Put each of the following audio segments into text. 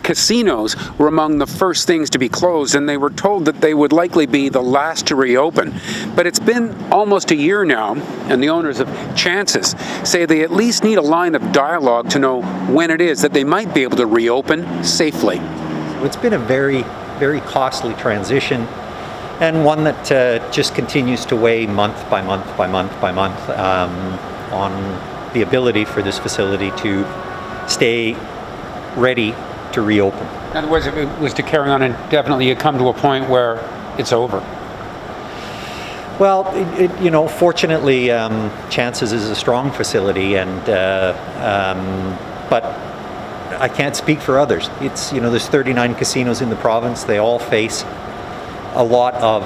casinos were among the first things to be closed, and they were told that they would likely be the last to reopen. But it's been almost a year now, and the owners of Chances say they at least need a line of dialogue to know when it is that they might be able to reopen safely. It's been a very, very costly transition, and one that just continues to weigh month by month by month by month on the ability for this facility to stay ready to reopen. In other words, if it was to carry on indefinitely, you come to a point where it's over. Well, fortunately, Chances is a strong facility, but I can't speak for others. It's, there's 39 casinos in the province. They all face a lot of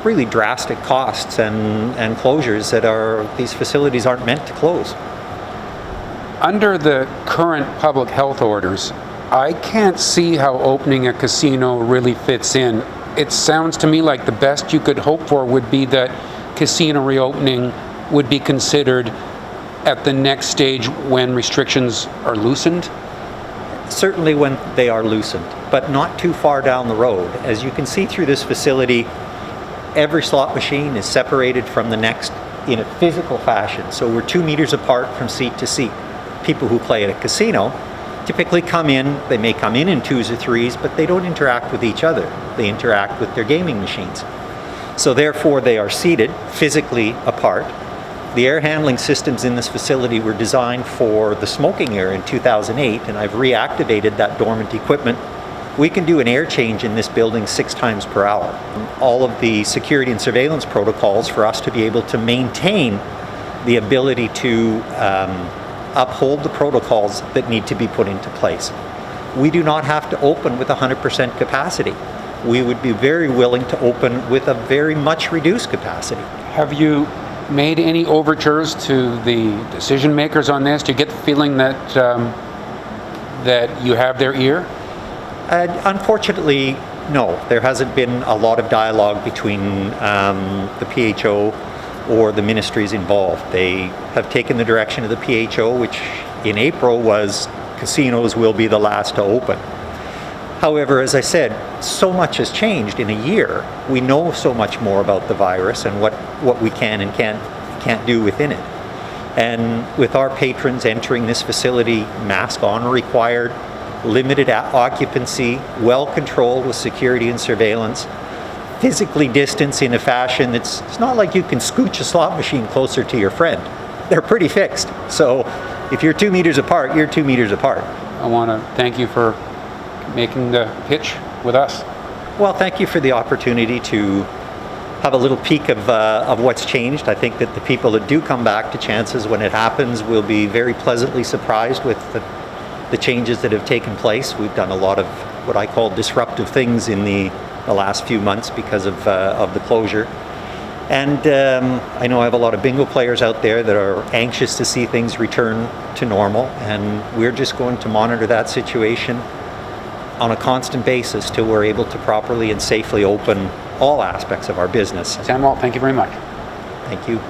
really drastic costs and closures these facilities aren't meant to close. Under the current public health orders, I can't see how opening a casino really fits in. It sounds to me like the best you could hope for would be that casino reopening would be considered at the next stage when restrictions are loosened. Certainly when they are loosened, but not too far down the road. As you can see through this facility, every slot machine is separated from the next in a physical fashion. So we're 2 meters apart from seat to seat. People who play at a casino typically come in, they may come in twos or threes, but they don't interact with each other. They interact with their gaming machines. So therefore they are seated physically apart. The air handling systems in this facility were designed for the smoking air in 2008, and I've reactivated that dormant equipment. We can do an air change in this building 6 times per hour. All of the security and surveillance protocols for us to be able to maintain the ability to uphold the protocols that need to be put into place. We do not have to open with 100% capacity. We would be very willing to open with a very much reduced capacity. Have you made any overtures to the decision makers on this? Do you get the feeling that that you have their ear? Unfortunately, no. There hasn't been a lot of dialogue between the PHO or the ministries involved. They have taken the direction of the PHO, which in April was casinos will be the last to open. However, as I said, so much has changed in a year. We know so much more about the virus and what we can and can't do within it. And with our patrons entering this facility, mask on required, limited occupancy, well controlled with security and surveillance, physically distanced in a fashion it's not like you can scooch a slot machine closer to your friend. They're pretty fixed. So if you're 2 meters apart, you're 2 meters apart. I want to thank you for making the pitch with us. Well, thank you for the opportunity to have a little peek of what's changed. I think that the people that do come back to Chances when it happens will be very pleasantly surprised with the changes that have taken place. We've done a lot of what I call disruptive things in the last few months because of the closure. And I know I have a lot of bingo players out there that are anxious to see things return to normal, and we're just going to monitor that situation on a constant basis till we're able to properly and safely open all aspects of our business. Sam Walt, thank you very much. Thank you.